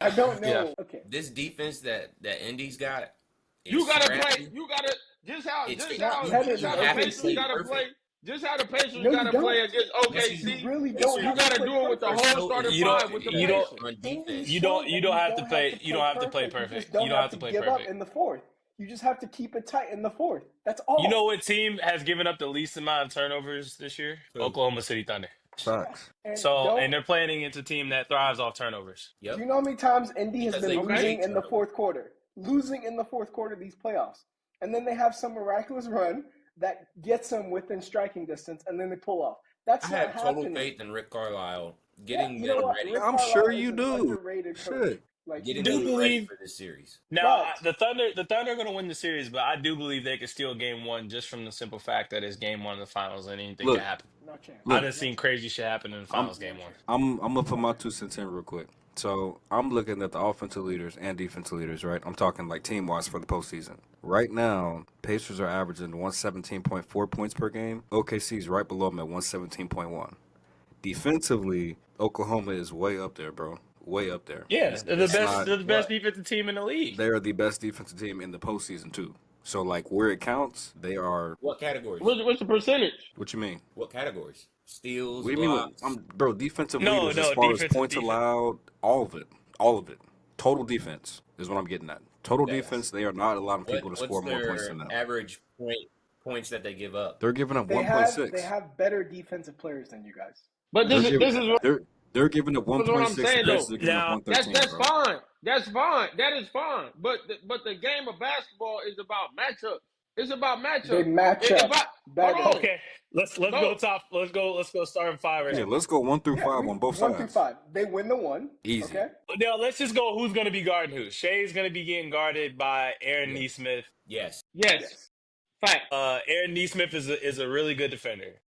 I don't Yeah. know. Okay. This defense that Indy's got, You is gotta play. scrappy. You gotta It's not you, better you than how the have to Pacers play OKC. gotta play. perfect. Just how the Pacers No, you gotta play don't. against Yes, you You do. OKC. really Yes, don't you You have do. to gotta play do it with the They're perfect. whole so starting You don't. five with the inefficient You don't. Pacers. on Indy is defense. You don't. showing You that don't you have to don't have play. to You play don't have to play perfect. You just perfect. don't You don't have have to to play give up perfect. in the fourth. You just have to keep it tight in the fourth. That's You know all. what team has given up the least amount of turnovers this year? Who? Oklahoma City Thunder. Yeah. Facts. And So, don't. and they're playing against a team that thrives off turnovers. Do Yep. you know how many times Indy has Because been they Okay. losing create in the turnovers. fourth quarter? Losing in the fourth quarter of these playoffs. And then they have some miraculous run that gets them within striking distance, and then they pull off. I That's not have total happening. faith in Rick Carlisle Yeah, getting you know them what? ready, Rick I'm Carlisle sure is you an do. underrated coach. Shit. Like, getting Do them ready believe for this series. now But the Thunder are going to win the series, but I do believe they could steal game one just from the simple fact that it's game one of the finals and anything can Look, happen. no chance. I look. just No seen chance. crazy shit happen in the I'm finals game one. I'm gonna put my 2 cents in real quick. So I'm looking at the offensive leaders and defensive leaders, right? I'm talking like team wise for the postseason. Right now, Pacers are averaging 117.4 points per game. OKC's right below them at 117.1. Defensively, Oklahoma is way up there, bro. Way up there. Yeah, That's they're the It's that's best. not. They're the best what defensive team in the league. They are the best defensive team in the postseason too. So like where it counts, they are. what categories? What's the percentage? What you mean? What categories? Steals, What do you mean? blocks. Bro, defensive No, leaders as no, far as defensive points allowed, all of it, all of it. Total defense is what I'm getting at. Total Okay. defense, they are not allowing What people to what's score more points their than them. average points that they give up? They're giving up They 1.6. have better defensive players than you guys. But They're this giving is what, they're giving up this is what I'm 1.6. saying The though. Pacers are giving up Now, 113, That's bro. fine. That's fine. That is fine. But the game of basketball is about matchups. It's about They matchups. match If up I better. hold on, okay, let's no, go top. Let's go starting five right Yeah, now. let's go 1 through Yeah, 5 on both 1 through sides. 5. They win the one. Easy. Okay. Now let's just go. Who's going to be guarding who? Shay's going to be getting guarded by Aaron Yeah. Nesmith. Yes. yes, Yes. fact, Aaron Nesmith is a really good defender.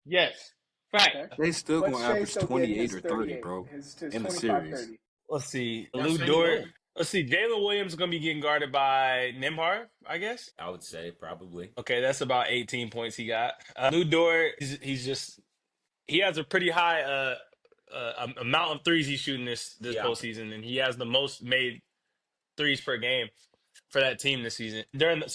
yes, fact. Okay. They still But gonna Shay's average still getting 28 his or 30, 38. bro, His in the 25, series. 30. Let's see. I'm Lou saying Dort. no. Let's see. Jalen Williams is going to be getting guarded by Nimhard, I guess. I would say probably. Okay, that's about 18 points he got. Lou Dort, he has a pretty high amount of threes he's shooting this Yeah. postseason, and he has the most made threes per game for that team this season during the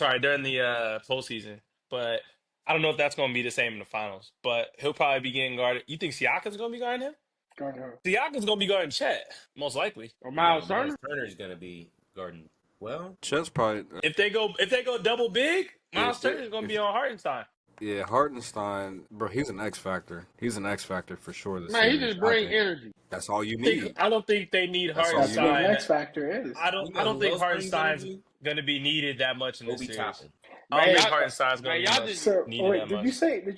postseason. But I don't know if that's going to be the same in the finals. But he'll probably be getting guarded. You think Siakam's going to be guarding him? Gardner. Siakam's going to be guarding Chet, most likely. Or Miles Miles Turner. Turner's gonna be guarding. Well, Chet's probably If they go double big, Miles if Turner's going to be on Hartenstein. yeah, Hartenstein, bro, he's an X factor. He's an X factor for sure this Man, he series. just I bring think energy. that's all you need. I don't think they need That's all you That's what need. an Hartenstein. X factor is. I you don't know who think else brings Hartenstein's energy? going to be needed that much in this Obi series. Toppin. I don't Man, think y'all- Hartenstein's going man, to y'all be just- So, needed wait, that did much.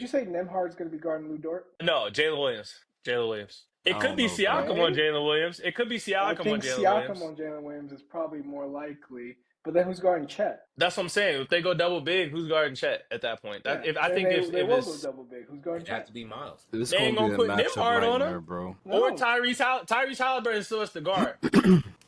you say Nemhard's going to be guarding Lou Dort? No, Jalen Williams. Jalen Williams. It I could don't be know, bro. Siakam on Jalen Williams. It could be I Siakam on think Jalen Siakam Williams. on Jalen Williams is probably more likely. But then who's guarding Chet? That's what I'm saying. If they go double big, who's guarding Chet at that point? Yeah. If I Then think they if will go it's double big. Who's guarding It'd have Chet? to be Miles. It's they ain't gonna gonna be a put matchup Nimhard on nightmare, him bro. No. or Tyrese Halliburton still has the guard.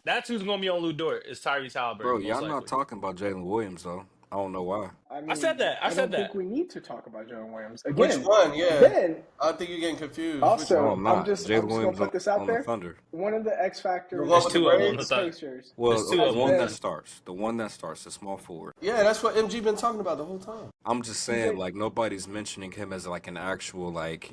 That's who's gonna be on Lou Dort. Is Tyrese Halliburton? Bro, most y'all likely. not talking about Jalen Williams though. I don't know why. I mean, said that. I don't said think that. we need to talk about Jalen Williams again. Which one? Yeah. Then I think you're getting confused. also, No, I'm not. I'm just Jalen gonna Williams put this out on there. the Thunder. One of the X factors The one There's with two the of them on the braids? Thunder. Pacers. Well, There's two the of them. one been- that starts, the small forward. Yeah, that's what MG been talking about the whole time. I'm just saying, like nobody's mentioning him as like an actual like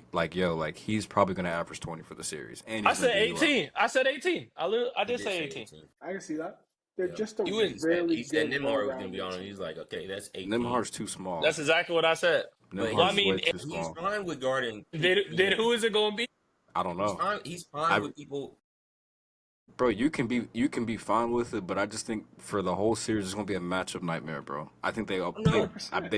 he's probably gonna average 20 for the series. And I he's said gonna be 18. I said 18. I did say 18. 18. I can see that. They're Yeah. just a You wouldn't really He said good Nimhard was gonna be on all-around him. He's like, okay, that's 18. Nimhard's too small. That's exactly what I said. But Nimhard's Well, I mean, way too he's small. fine with guarding. Then who is it gonna be? I don't He's know, fine, he's fine I- with people. bro. You can be fine with it, but I just think for the whole series it's gonna be a matchup nightmare, bro. I think they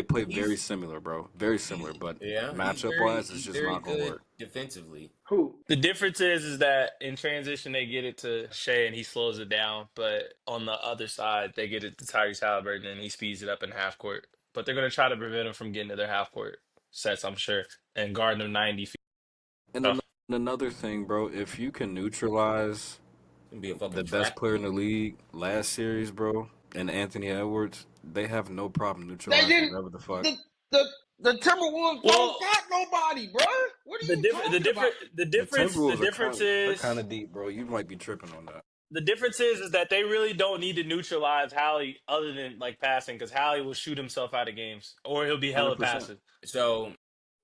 play very similar, bro. Very similar, but Yeah, matchup wise, it's just not gonna work. defensively. Who? The difference is that in transition they get it to Shea and he slows it down, but on the other side they get it to Tyrese Halliburton and he speeds it up in half court. But they're gonna try to prevent him from getting to their half court sets, I'm sure, and guarding them 90 feet. And another thing, bro, if you can neutralize It's gonna be a fucking the best trap. player in the league last series, bro, and Anthony Edwards, they have no problem neutralizing didn't- whatever the fuck. The Timberwolves Well, don't got nobody, bro. What are The you difference talking about? the difference Timberwolves the difference are is kind of deep, bro. You might be tripping on that. The difference is that they really don't need to neutralize Hallie other than like passing, because Hallie will shoot himself out of games or he'll be hella 100%. passive. So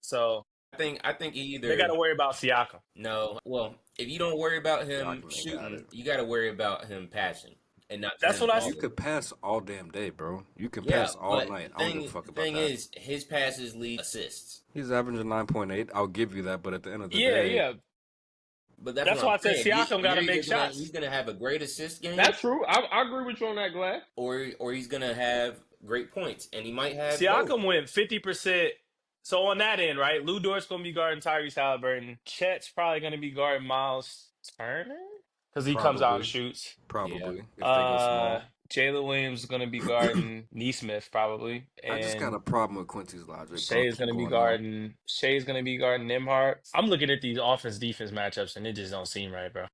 So I think either they got to worry about Siakam. no. Well, if you don't worry about him Siakam ain't got shooting, it. you got to worry about him passing and not. That's turning what I the ball s- You could pass all damn day, bro. You can Yeah, pass all but night. the I don't give a fuck the about thing that. is, his passes lead assists. He's averaging 9.8. I'll give you that, but at the end of the Yeah, day, yeah. But that's That's what why I'm I said saying. Siakam got to You're make either gonna, shots. he's gonna have a great assist game, That's true. I agree with you on that, Glass. or he's gonna have great points, and he might have Siakam both. went 50%. So on that end, right? Lou Dort's going to be guarding Tyrese Halliburton. Chet's probably going to be guarding Miles Turner because he comes out and probably, shoots. probably, Yeah. if they go small. Jalen Williams is going to be guarding Neesmith probably, I just got a and problem with Quincy's logic. Shea is Keep going to be going on. guarding. Shea's going to be guarding Nimhart. I'm looking at these offense-defense matchups, and it just don't seem right, bro.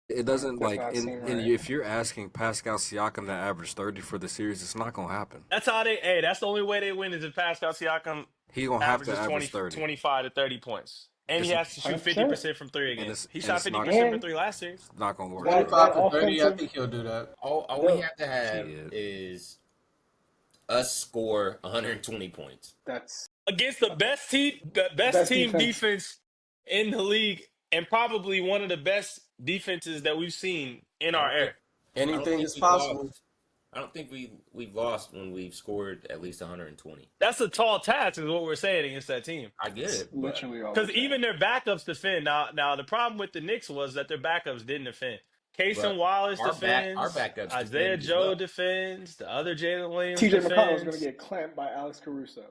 It doesn't Does like not in, seem in right. if you're asking Pascal Siakam to average 30 for the series, it's not gonna happen. That's how they. Hey, that's the only way they win is if Pascal Siakam He's gonna have averages to 20, average 30. 25 to 30 points. And he It's has to shoot 100%. 50% from three again. it's- He and shot it's 50% not- from three last series. not gonna work. That- 25 to that 30, I offensive- think he'll do that. All we Yeah. have to have Shit. is us score 120 points. That's Against the best team defense in the league, and probably one of the best defenses that we've seen in our era. Anything is possible. I don't think we've lost when we've scored at least 120. That's a tall task, is what we're saying against that team. I get it. but literally all. Because even their backups defend. Now the problem with the Knicks was that their backups didn't defend. Casey But Wallace our defends. backups Isaiah defend as Joe well. defends. The other Jalen Williams TJ defends. McConnell is going to get clamped by Alex Caruso.